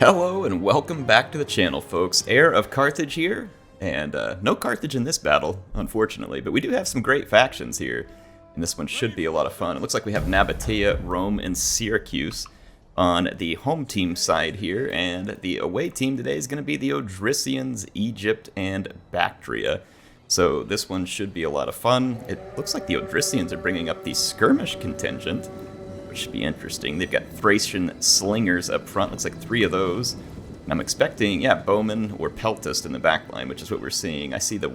Hello and welcome back to the channel, folks. HeirofCarthage here, and no Carthage in this battle, unfortunately, but we do have some great factions here, and this one should be a lot of fun. It looks like we have Nabatea, Rome, and Syracuse on the home team side here, and the away team today is going to be the Odrysians, Egypt, and Bactria. So this one should be a lot of fun. It looks like the Odrysians are bringing up the Skirmish contingent, which should be interesting. They've got Thracian slingers up front, looks like 3 of those. And I'm expecting, bowmen or peltist in the back line, which is what we're seeing. I see the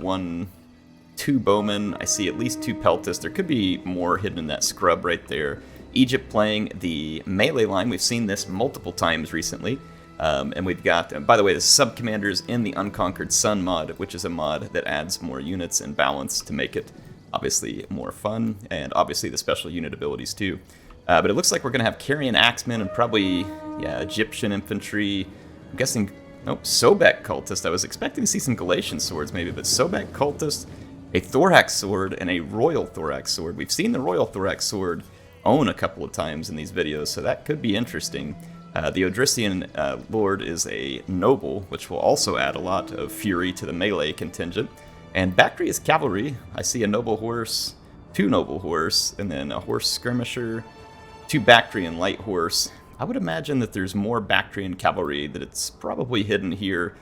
2 bowmen, I see at least 2 peltist. There could be more hidden in that scrub right there. Egypt playing the melee line. We've seen this multiple times recently. And we've got, by the way, the sub-commanders in the Unconquered Sun mod, which is a mod that adds more units and balance to make it obviously more fun, and obviously the special unit abilities too. But it looks like we're going to have Carian Axemen and probably, Egyptian infantry. I'm guessing, Sobek cultist. I was expecting to see some Galatian swords maybe, but Sobek cultist, a thorax sword, and a royal thorax sword. We've seen the royal thorax sword own a couple of times in these videos, so that could be interesting. The Odrysian lord is a noble, which will also add a lot of fury to the melee contingent. And Bactria's cavalry, I see a noble horse, 2 noble horse, and then a horse skirmisher, 2 Bactrian light horse. I would imagine that there's more Bactrian cavalry, that it's probably hidden here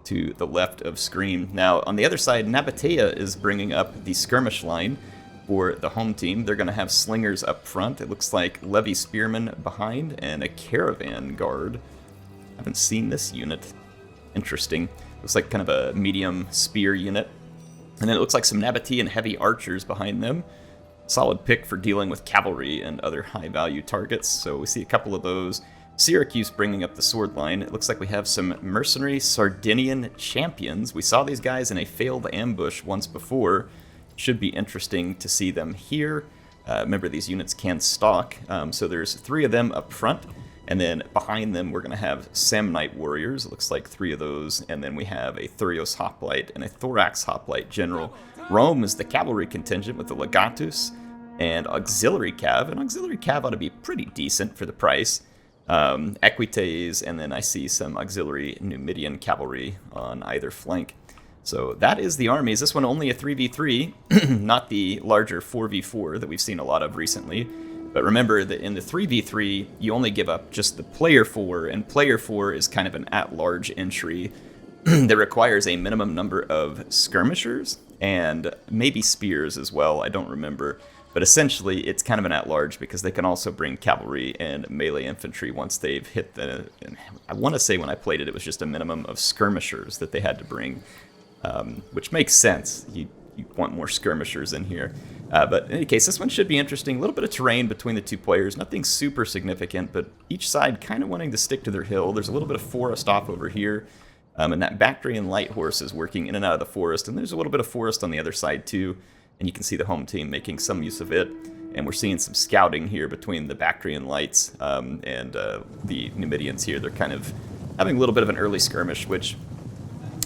to the left of screen. Now, on the other side, Nabatea is bringing up the skirmish line for the home team. They're going to have slingers up front. It looks like levy spearmen behind and a caravan guard. I haven't seen this unit. Interesting. Looks like kind of a medium spear unit. And then it looks like some Nabatean heavy archers behind them. Solid pick for dealing with cavalry and other high-value targets. So we see a couple of those. Syracuse bringing up the sword line. It looks like we have some mercenary Sardinian champions. We saw these guys in a failed ambush once before. Should be interesting to see them here. Remember, these units can stalk. So there's 3 of them up front. And then behind them, we're going to have Samnite warriors. It looks like 3 of those. And then we have a Thurios hoplite and a Thorax hoplite general. Rome is the cavalry contingent with the Legatus and auxiliary cav. And auxiliary cav ought to be pretty decent for the price. Equites, and then I see some auxiliary Numidian cavalry on either flank. So that is the armies. This one only a 3v3, not the larger 4v4 that we've seen a lot of recently. But remember that in the 3v3, you only give up just the player 4, and player 4 is kind of an at-large entry that requires a minimum number of skirmishers and maybe spears as well. I don't remember. But essentially, it's kind of an at-large because they can also bring cavalry and melee infantry once they've hit the... I want to say when I played it, it was just a minimum of skirmishers that they had to bring. Which makes sense. You want more skirmishers in here. But in any case, this one should be interesting. A little bit of terrain between the 2 players. Nothing super significant, but each side kind of wanting to stick to their hill. There's a little bit of forest off over here. And that Bactrian light horse is working in and out of the forest. And there's a little bit of forest on the other side too. And you can see the home team making some use of it. And we're seeing some scouting here between the Bactrian lights and the Numidians here. They're kind of having a little bit of an early skirmish, which...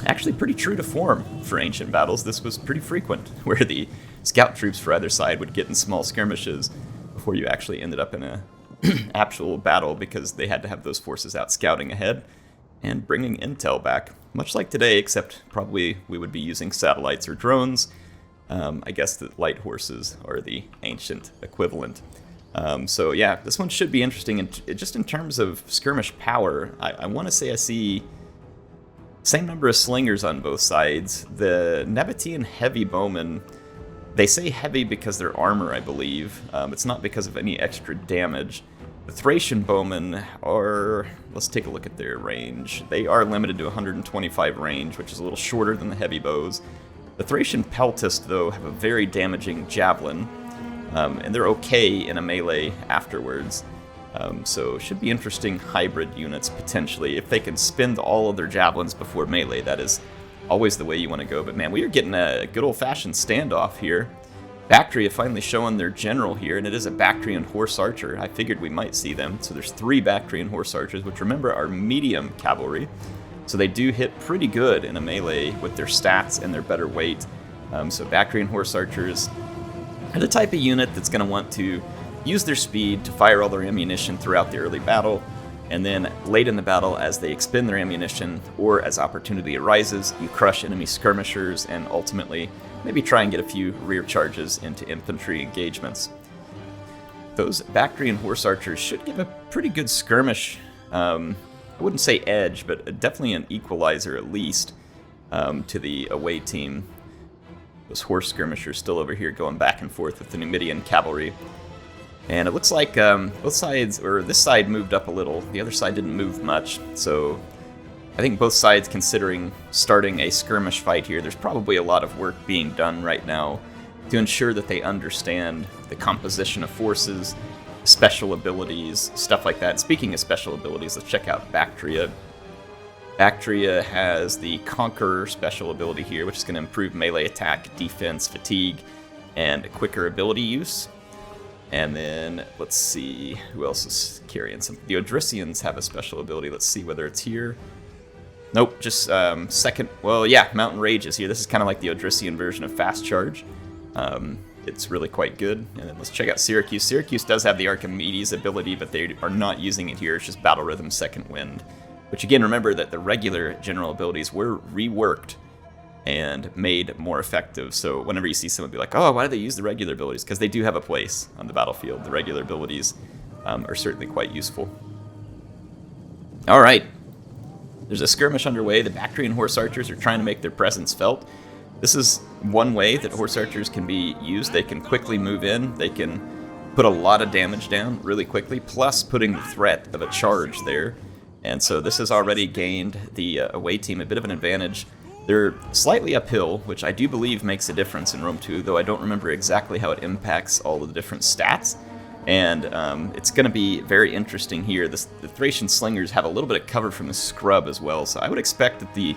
actually pretty true to form for ancient battles. This was pretty frequent, where the scout troops for either side would get in small skirmishes before you actually ended up in a actual battle, because they had to have those forces out scouting ahead and bringing intel back. Much like today, except probably we would be using satellites or drones. I guess the light horses are the ancient equivalent. So yeah, this one should be interesting. And just in terms of skirmish power, I want to say I see... same number of slingers on both sides. The Nabatean heavy bowmen, they say heavy because they're armor, I believe. It's not because of any extra damage. The Thracian bowmen are... let's take a look at their range. They are limited to 125 range, which is a little shorter than the heavy bows. The Thracian peltist, though, have a very damaging javelin, and they're okay in a melee afterwards. So it should be interesting hybrid units, potentially. If they can spend all of their javelins before melee, that is always the way you want to go. But man, we are getting a good old-fashioned standoff here. Bactria finally showing their general here, and it is a Bactrian horse archer. I figured we might see them. So there's 3 Bactrian horse archers, which remember are medium cavalry. So they do hit pretty good in a melee with their stats and their better weight. So Bactrian horse archers are the type of unit that's going to want to use their speed to fire all their ammunition throughout the early battle, And then late in the battle, as they expend their ammunition or as opportunity arises, you crush enemy skirmishers and ultimately maybe try and get a few rear charges into infantry engagements. Those Bactrian horse archers should give a pretty good skirmish, I wouldn't say edge, but definitely an equalizer at least to the away team. Those horse skirmishers still over here going back and forth with the Numidian cavalry. And it looks like both sides, or this side moved up a little, the other side didn't move much, so I think both sides considering starting a skirmish fight here. There's probably a lot of work being done right now to ensure that they understand the composition of forces, special abilities, stuff like that. Speaking of special abilities, let's check out Bactria. Bactria has the Conqueror special ability here, which is going to improve melee attack, defense, fatigue, and quicker ability use. And then, let's see, who else is carrying some? The Odrysians have a special ability. Let's see whether it's here. Nope, just second, well, yeah, Mountain Rage is here. This is kind of like the Odrysian version of Fast Charge. It's really quite good. And then let's check out Syracuse. Syracuse does have the Archimedes ability, but they are not using it here. It's just Battle Rhythm Second Wind. Which again, remember that the regular general abilities were reworked and made more effective. So whenever you see someone be like, oh, why do they use the regular abilities? Because they do have a place on the battlefield. The regular abilities are certainly quite useful. All right. There's a skirmish underway. The Bactrian horse archers are trying to make their presence felt. This is one way that horse archers can be used. They can quickly move in. They can put a lot of damage down really quickly, plus putting the threat of a charge there. And so this has already gained the away team a bit of an advantage. They're slightly uphill, which I do believe makes a difference in Rome 2, though I don't remember exactly how it impacts all of the different stats. And it's going to be very interesting here. The Thracian slingers have a little bit of cover from the scrub as well, so I would expect that the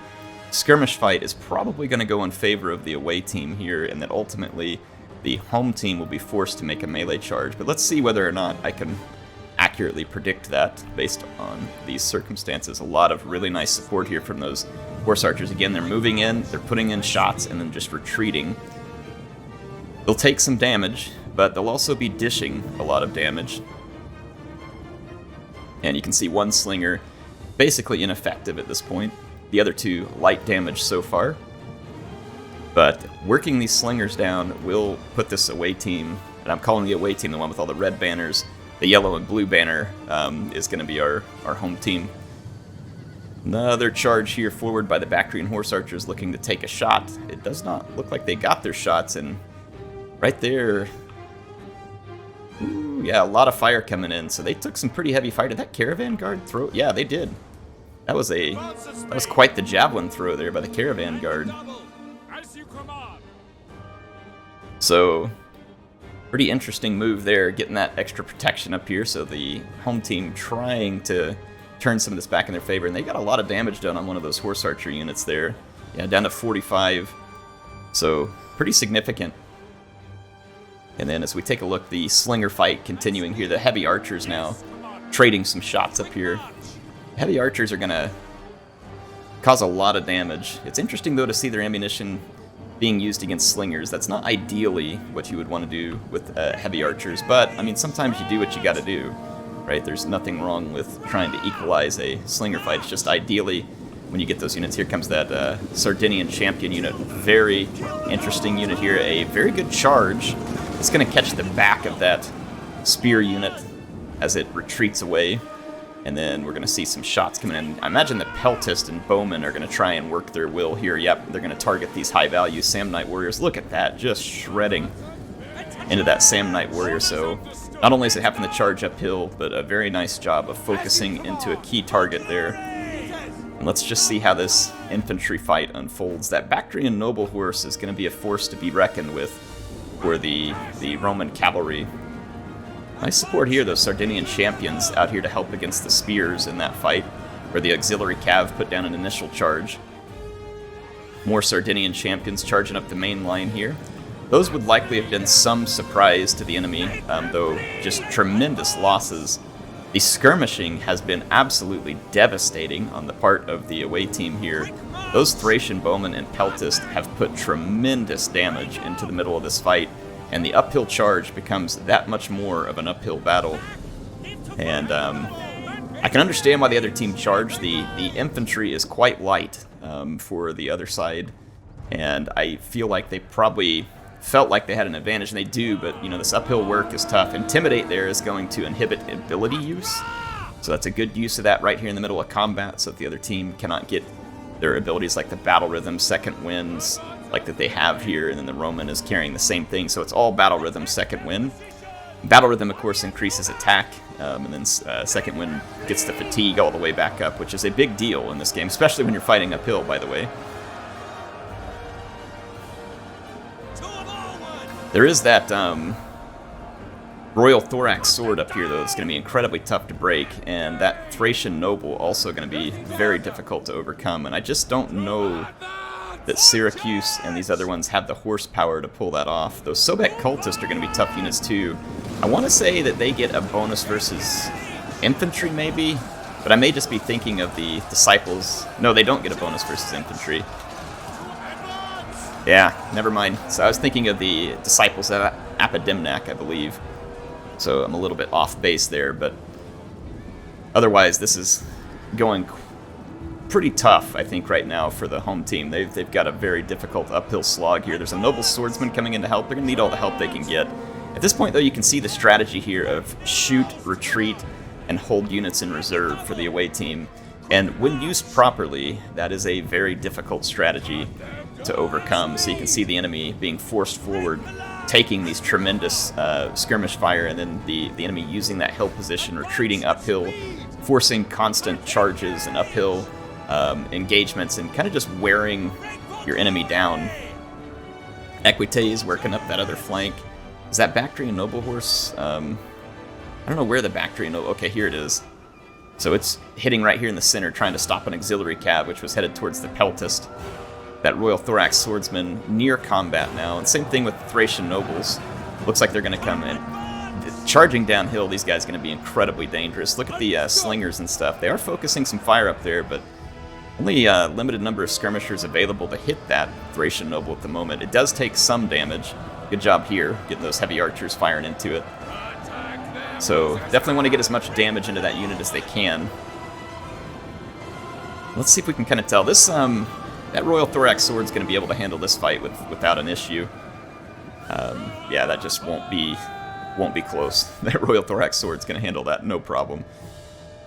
skirmish fight is probably going to go in favor of the away team here, and that ultimately the home team will be forced to make a melee charge. But let's see whether or not I can accurately predict that based on these circumstances. A lot of really nice support here from those horse archers. Again, they're moving in, they're putting in shots, and then just retreating. They'll take some damage, but they'll also be dishing a lot of damage. And you can see one slinger basically ineffective at this point. The other two light damage so far. But working these slingers down will put this away team, and I'm calling the away team the one with all the red banners. The yellow and blue banner is going to be our home team. Another charge here forward by the Bactrian horse archers looking to take a shot. It does not look like they got their shots, and right there, ooh, yeah, a lot of fire coming in. So they took some pretty heavy fire. Did that caravan guard throw? Yeah, they did. That was quite the javelin throw there by the caravan guard. So pretty interesting move there, getting that extra protection up here. So the home team trying to turn some of this back in their favor, and they got a lot of damage done on one of those horse archer units there. Yeah, down to 45. So pretty significant. And then as we take a look, the slinger fight continuing here. The heavy archers now trading some shots up here. Heavy archers are going to cause a lot of damage. It's interesting, though, to see their ammunition being used against slingers. That's not ideally what you would want to do with heavy archers, but, I mean, sometimes you do what you got to do, right? There's nothing wrong with trying to equalize a slinger fight. It's just ideally, when you get those units, here comes that Sardinian champion unit. Very interesting unit here. A very good charge. It's going to catch the back of that spear unit as it retreats away. And then we're going to see some shots coming in. I imagine that Peltist and Bowman are going to try and work their will here. Yep, they're going to target these high-value Samnite warriors. Look at that, just shredding into that Samnite warrior. So not only is it having to charge uphill, but a very nice job of focusing into a key target there. And let's just see how this infantry fight unfolds. That Bactrian noble horse is going to be a force to be reckoned with for the Roman cavalry. Nice support here, those Sardinian champions out here to help against the spears in that fight, where the auxiliary cav put down an initial charge. More Sardinian champions charging up the main line here. Those would likely have been some surprise to the enemy, though just tremendous losses. The skirmishing has been absolutely devastating on the part of the away team here. Those Thracian bowmen and Peltist have put tremendous damage into the middle of this fight, and the uphill charge becomes that much more of an uphill battle. And I can understand why the other team charged. The infantry is quite light for the other side, and I feel like they probably felt like they had an advantage, and they do, but, you know, this uphill work is tough. Intimidate there is going to inhibit ability use, so that's a good use of that right here in the middle of combat, so that the other team cannot get their abilities like the battle rhythm, second winds, like that they have here, and then the Roman is carrying the same thing, so it's all battle rhythm, second wind. Battle rhythm, of course, increases attack, and then second wind gets the fatigue all the way back up, which is a big deal in this game, especially when you're fighting uphill, by the way. There is that Royal Thorax sword up here, though, that's going to be incredibly tough to break, and that Thracian Noble also going to be very difficult to overcome, and I just don't know that Syracuse and these other ones have the horsepower to pull that off. Those Sobek Cultists are going to be tough units, too. I want to say that they get a bonus versus Infantry, maybe, but I may just be thinking of the Disciples. No, they don't get a bonus versus Infantry. Yeah, never mind. So I was thinking of the Disciples of Apodimnak, I believe. So I'm a little bit off base there, but otherwise this is going pretty tough, I think, right now for the home team. They've got a very difficult uphill slog here. There's a Noble Swordsman coming in to help. They're going to need all the help they can get. At this point, though, you can see the strategy here of shoot, retreat, and hold units in reserve for the away team. And when used properly, that is a very difficult strategy to overcome. So you can see the enemy being forced forward, taking these tremendous skirmish fire, and then the enemy using that hill position, retreating uphill, forcing constant charges and uphill engagements, and kind of just wearing your enemy down. Equite is working up that other flank. Is that Bactrian Noble Horse? I don't know where the Bactrian Noble... Okay, here it is. So it's hitting right here in the center, trying to stop an auxiliary cab, which was headed towards the Peltist. That Royal Thorax Swordsman near combat now, and same thing with the Thracian Nobles. Looks like they're going to come in. Charging downhill, these guys are going to be incredibly dangerous. Look at the slingers and stuff. They are focusing some fire up there, but only a limited number of skirmishers available to hit that Thracian Noble at the moment. It does take some damage. Good job here, getting those heavy archers firing into it. So definitely want to get as much damage into that unit as they can. Let's see if we can kind of tell. This that Royal Thorax Sword's going to be able to handle this fight without an issue. Yeah, that just won't be close. That Royal Thorax Sword's going to handle that, no problem.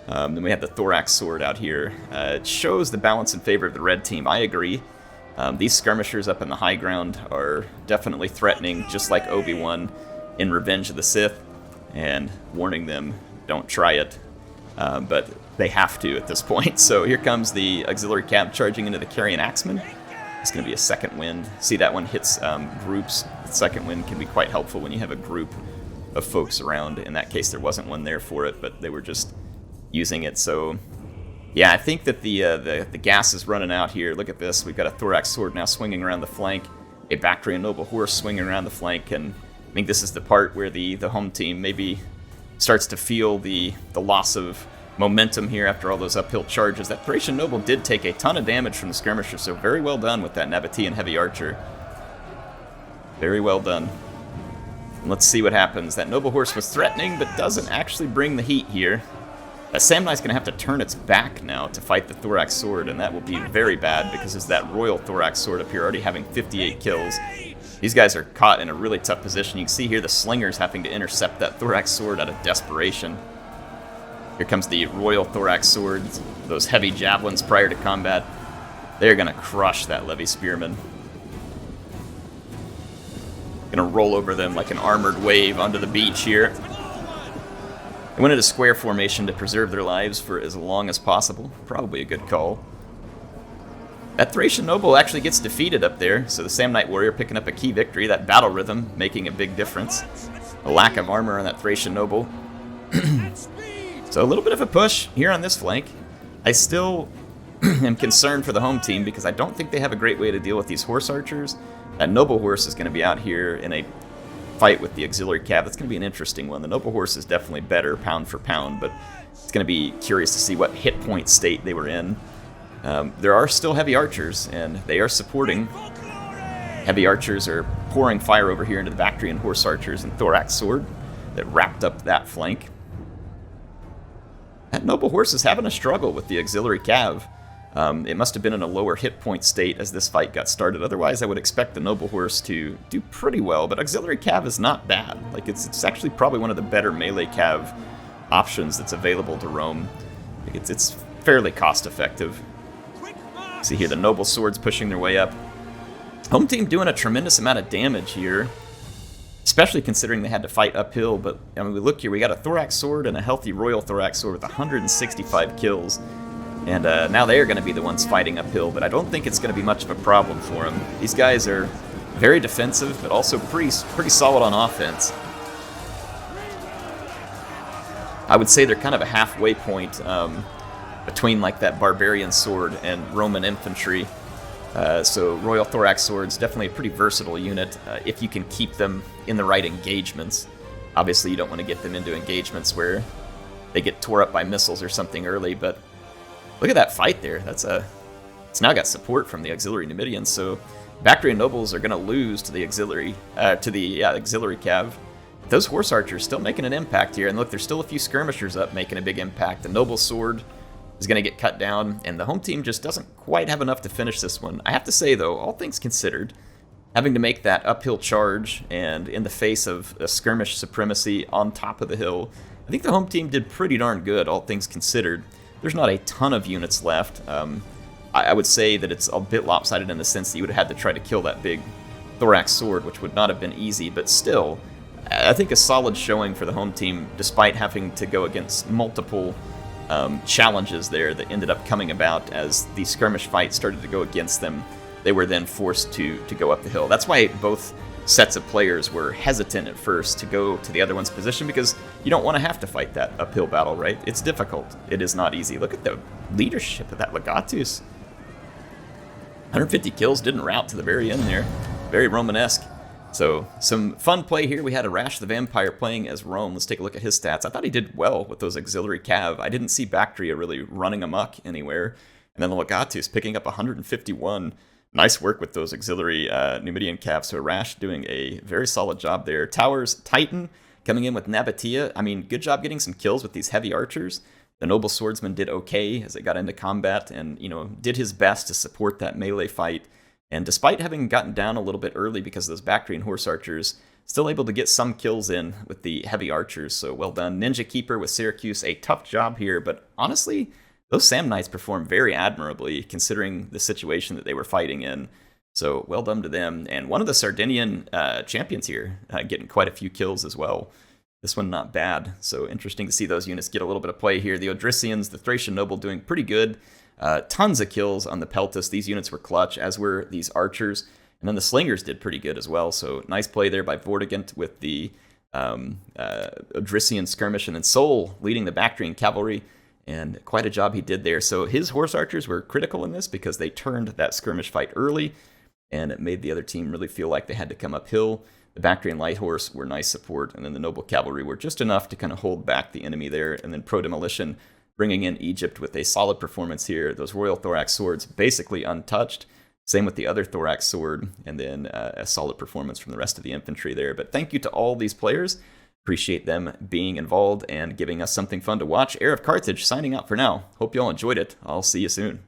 Then we have the Thorax Sword out here. It shows the balance in favor of the red team. I agree. These skirmishers up in the high ground are definitely threatening, just like Obi-Wan in Revenge of the Sith, and warning them, don't try it. But they have to at this point. So here comes the auxiliary cab charging into the Carrion Axeman. It's going to be a second wind. See, that one hits groups. The second wind can be quite helpful when you have a group of folks around. In that case, there wasn't one there for it, but they were just using it. So yeah, I think that the gas is running out here. Look at this. We've got a Thorax Sword now swinging around the flank, a Bactrian Noble Horse swinging around the flank, and I think this is the part where the home team maybe starts to feel the loss of momentum here after all those uphill charges. That Thracian Noble did take a ton of damage from the skirmisher, so very well done with that Nabatean Heavy Archer. Very well done. And let's see what happens. That Noble Horse was threatening, but doesn't actually bring the heat here. Samnite's going to have to turn its back now to fight the Thorax Sword, and that will be very bad because it's that Royal Thorax Sword up here already having 58 kills. These guys are caught in a really tough position. You can see here the slingers having to intercept that Thorax Sword out of desperation. Here comes the Royal Thorax Sword, those heavy javelins prior to combat. They're going to crush that Levy Spearman. Going to roll over them like an armored wave onto the beach here. They went into square formation to preserve their lives for as long as possible. Probably a good call. That Thracian Noble actually gets defeated up there, so the Samnite Warrior picking up a key victory. That battle rhythm making a big difference. A lack of armor on that Thracian Noble. So a little bit of a push here on this flank. I still am concerned for the home team because I don't think they have a great way to deal with these horse archers. That Noble Horse is going to be out here in a fight with the auxiliary cab. That's going to be an interesting one. The Noble Horse is definitely better pound for pound, but it's going to be curious to see what hit point state they were in. There are still heavy archers, and they are supporting. Heavy archers are pouring fire over here into the Bactrian horse archers and Thorax Sword that wrapped up that flank. That that noble horse is having a struggle with the auxiliary cav. It must have been in a lower hit point state as this fight got started. Otherwise, I would expect the noble horse to do pretty well, but auxiliary cav is not bad. Like, it's actually probably one of the better melee cav options that's available to Rome. Like, it's fairly cost effective. See here, the noble swords pushing their way up. Home team doing a tremendous amount of damage here, especially considering they had to fight uphill. But I mean, we look here, we got a thorax sword and a healthy royal thorax sword with 165 kills. And now they are going to be the ones fighting uphill, but I don't think it's going to be much of a problem for them. These guys are very defensive, but also pretty solid on offense. I would say they're kind of a halfway point between like that barbarian sword and Roman infantry. So Royal Thorax Sword's definitely a pretty versatile unit if you can keep them in the right engagements. Obviously, you don't want to get them into engagements where they get tore up by missiles or something early, but look at that fight there. It's now got support from the auxiliary Numidians, so Bactrian nobles are going to lose to the auxiliary cav. Those horse archers still making an impact here, and look, there's still a few skirmishers up making a big impact. The noble sword is going to get cut down, and the home team just doesn't quite have enough to finish this one. I have to say, though, all things considered, having to make that uphill charge and in the face of a skirmish supremacy on top of the hill, I think the home team did pretty darn good, all things considered. There's not a ton of units left. I would say that it's a bit lopsided in the sense that you would have had to try to kill that big thorax sword, which would not have been easy, but still, I think a solid showing for the home team, despite having to go against multiple challenges there that ended up coming about as the skirmish fight started to go against them. They were then forced to go up the hill. That's why both sets of players were hesitant at first to go to the other one's position, because you don't want to have to fight that uphill battle, right? It's difficult. It is not easy. Look at the leadership of that Legatus. 150 kills, didn't rout to the very end there. Very Romanesque. So, some fun play here. We had Arash the Vampire playing as Rome. Let's take a look at his stats. I thought he did well with those auxiliary cav. I didn't see Bactria really running amok anywhere. And then the Legatus picking up 151. Nice work with those auxiliary Numidian cav. So Arash doing a very solid job there. Towers, Titan coming in with Nabatea. I mean, good job getting some kills with these heavy archers. The noble swordsman did okay as it got into combat and, did his best to support that melee fight. And despite having gotten down a little bit early because of those Bactrian horse archers, still able to get some kills in with the heavy archers. So well done. Ninja Keeper with Syracuse, a tough job here, but honestly, those Samnites performed very admirably considering the situation that they were fighting in. So well done to them. And one of the Sardinian champions here getting quite a few kills as well. This one not bad. So interesting to see those units get a little bit of play here. The Odrysians, the Thracian noble doing pretty good. Tons of kills on the Peltus. These units were clutch, as were these archers. And then the Slingers did pretty good as well. So nice play there by Vortigern with the Odrysian skirmish. And then Sol leading the Bactrian cavalry. And quite a job he did there. So his horse archers were critical in this because they turned that skirmish fight early. And it made the other team really feel like they had to come uphill. The Bactrian light horse were nice support. And then the noble cavalry were just enough to kind of hold back the enemy there. And then pro-demolition bringing in Egypt with a solid performance here. Those Royal Thorax swords basically untouched. Same with the other Thorax sword. And then a solid performance from the rest of the infantry there. But thank you to all these players. Appreciate them being involved and giving us something fun to watch. HeirofCarthage signing out for now. Hope you all enjoyed it. I'll see you soon.